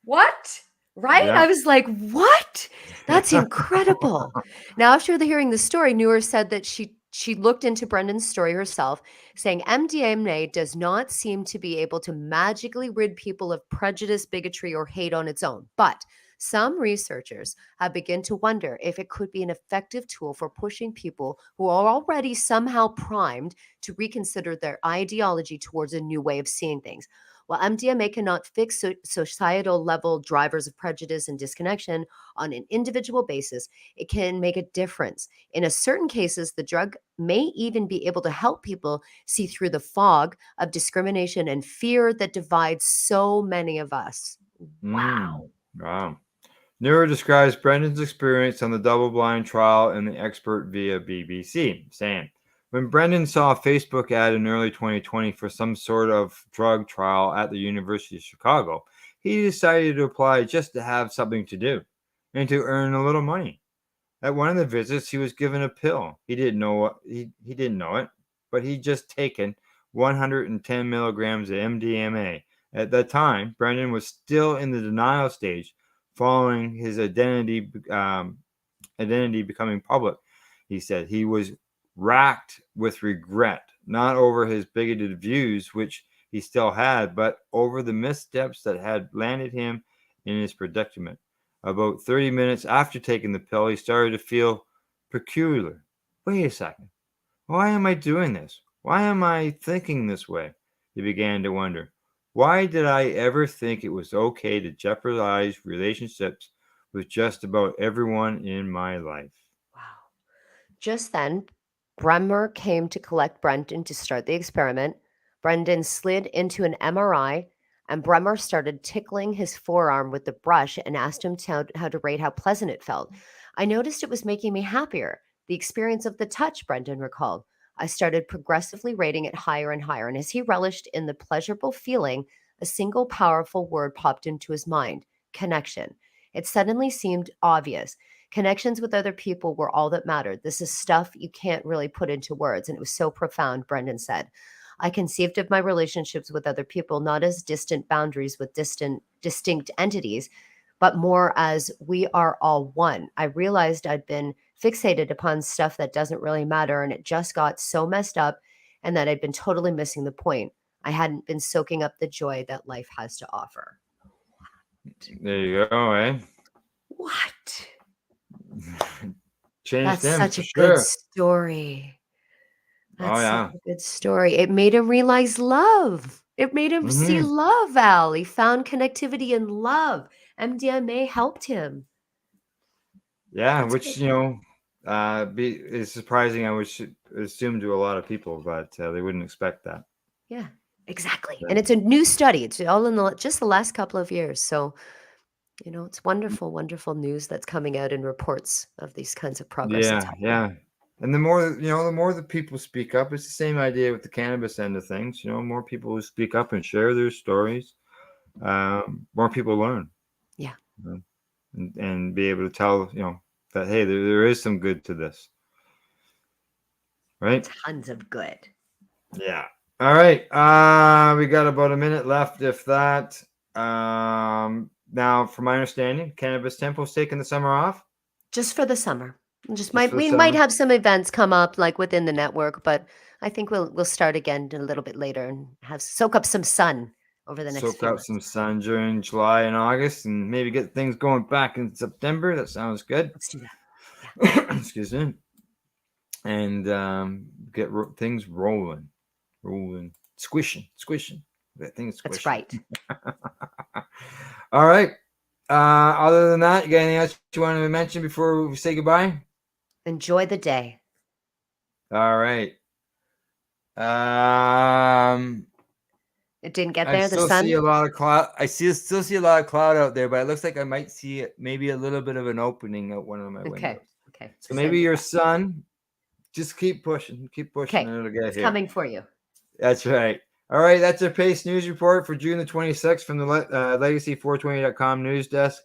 What? Right? Yeah. I was like, what? That's incredible. Now, after hearing the story, Newer said that she looked into Brendan's story herself, saying MDMA does not seem to be able to magically rid people of prejudice, bigotry, or hate on its own. But some researchers have begun to wonder if it could be an effective tool for pushing people who are already somehow primed to reconsider their ideology towards a new way of seeing things. While MDMA cannot fix societal level drivers of prejudice and disconnection on an individual basis, it can make a difference. In certain cases, the drug may even be able to help people see through the fog of discrimination and fear that divides so many of us. Wow. Wow. Newer describes Brendan's experience on the double-blind trial and the expert via BBC, saying, when Brendan saw a Facebook ad in early 2020 for some sort of drug trial at the University of Chicago, he decided to apply just to have something to do and to earn a little money. At one of the visits, he was given a pill. He didn't know it, but he'd just taken 110 milligrams of MDMA. At that time, Brendan was still in the denial stage following his identity becoming public. He said he was racked with regret, not over his bigoted views, which he still had, but over the missteps that had landed him in his predicament. About 30 minutes after taking the pill, he started to feel peculiar. Wait a second. Why am I doing this? Why am I thinking this way? He began to wonder. Why did I ever think it was okay to jeopardize relationships with just about everyone in my life? Wow. Just then, Bremer came to collect Brendan to start the experiment. Brendan slid into an MRI, and Bremer started tickling his forearm with the brush and asked him how to rate how pleasant it felt. I noticed it was making me happier. The experience of the touch, Brendan recalled. I started progressively rating it higher and higher, and as he relished in the pleasurable feeling, a single powerful word popped into his mind: connection. It suddenly seemed obvious. Connections with other people were all that mattered. This is stuff you can't really put into words, and it was so profound, Brendan said. I conceived of my relationships with other people not as distant boundaries with distinct entities, but more as we are all one. I realized I'd been fixated upon stuff that doesn't really matter, and it just got so messed up, and that I'd been totally missing the point. I hadn't been soaking up the joy that life has to offer. There you go, eh? What? Changed That's him, such for a sure. good story. That's Oh, yeah. such a good story. It made him realize love. It made him see love, Al. He found connectivity in love. MDMA helped him. Yeah, That's which, good. is surprising, I would assume, to a lot of people, but they wouldn't expect that. Yeah, exactly. Yeah. And it's a new study. It's all in just the last couple of years. So, it's wonderful, wonderful news that's coming out in reports of these kinds of progress that's happening. Yeah. And the more the people speak up, it's the same idea with the cannabis end of things. More people who speak up and share their stories, more people learn. Yeah. And be able to tell, that, hey, there is some good to this. Right? Tons of good. Yeah. All right. We got about a minute left, if that. Now, from my understanding, Cannabis Tempo's taking the summer off. Just for the summer. for the We might summer. have some events come up like within the network, but I think we'll start again a little bit later and soak up some sun over the next Soak few up months. some sun during July and August, and maybe get things going back in September. That sounds good. Let's do that. Excuse me. And get things rolling, squishing. That thing is squishing. That's right. All right. Other than that, you got anything else you want to mention before we say goodbye? Enjoy the day. All right. It didn't get I there, the still sun? see a lot of cloud. I still see a lot of cloud out there, but it looks like I might see maybe a little bit of an opening out one of my windows. Okay. So maybe your sun. Just keep pushing, Okay. and it'll get It's here. coming for you. That's right. All right, that's our PACE news report for June the 26th from the Legacy420.com news desk.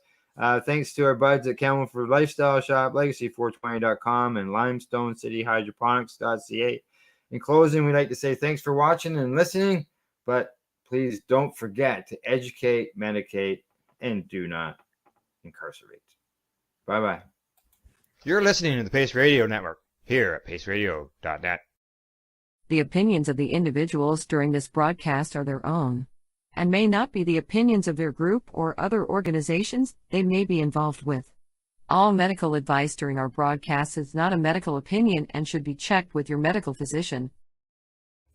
Thanks to our buds at Campbellford Lifestyle Shop, Legacy420.com, and Limestone City Hydroponics.ca. In closing, we'd like to say thanks for watching and listening, but please don't forget to educate, medicate, and do not incarcerate. Bye-bye. You're listening to the Pace Radio Network here at paceradio.net. The opinions of the individuals during this broadcast are their own, and may not be the opinions of their group or other organizations they may be involved with. All medical advice during our broadcast is not a medical opinion and should be checked with your medical physician.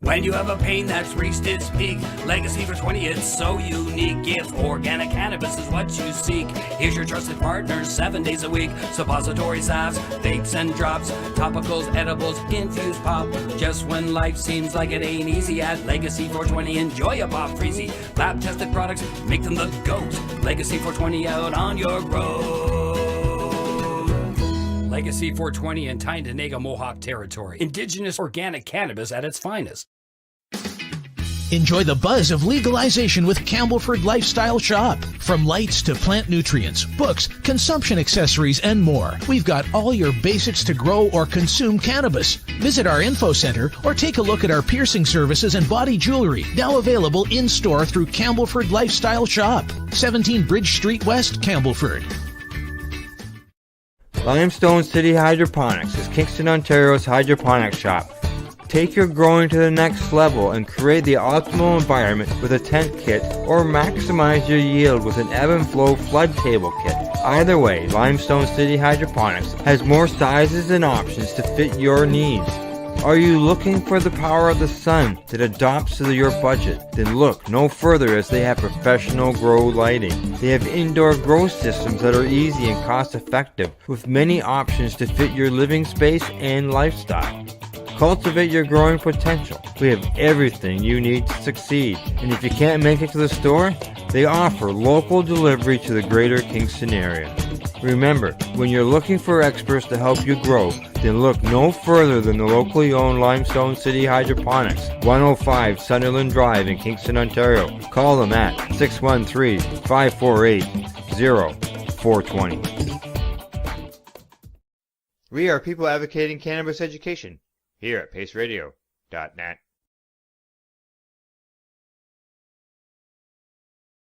When you have a pain that's reached its peak, Legacy for 20, it's so unique. If organic cannabis is what you seek, here's your trusted partner 7 days a week. Suppository salves, vapes and drops, topicals, edibles, infused pop. Just when life seems like it ain't easy, at Legacy 420, enjoy a pop freezy. Lab tested products, make them the GOAT. Legacy 420 out on your road. Legacy 420 in Tyndonega Mohawk territory. Indigenous organic cannabis at its finest. Enjoy the buzz of legalization with Campbellford Lifestyle Shop. From lights to plant nutrients, books, consumption accessories, and more, we've got all your basics to grow or consume cannabis. Visit our info center or take a look at our piercing services and body jewelry, now available in-store through Campbellford Lifestyle Shop, 17 Bridge Street West, Campbellford. Limestone City Hydroponics is Kingston, Ontario's hydroponics shop. Take your growing to the next level and create the optimal environment with a tent kit, or maximize your yield with an ebb and flow flood table kit. Either way, Limestone City Hydroponics has more sizes and options to fit your needs. Are you looking for the power of the sun that adapts to your budget? Then look no further, as they have professional grow lighting. They have indoor grow systems that are easy and cost effective, with many options to fit your living space and lifestyle. Cultivate your growing potential. We have everything you need to succeed. And if you can't make it to the store, they offer local delivery to the greater Kingston area. Remember, when you're looking for experts to help you grow, then look no further than the locally owned Limestone City Hydroponics, 105 Sunderland Drive in Kingston, Ontario. Call them at 613-548-0420. We are people advocating cannabis education here at paceradio.net.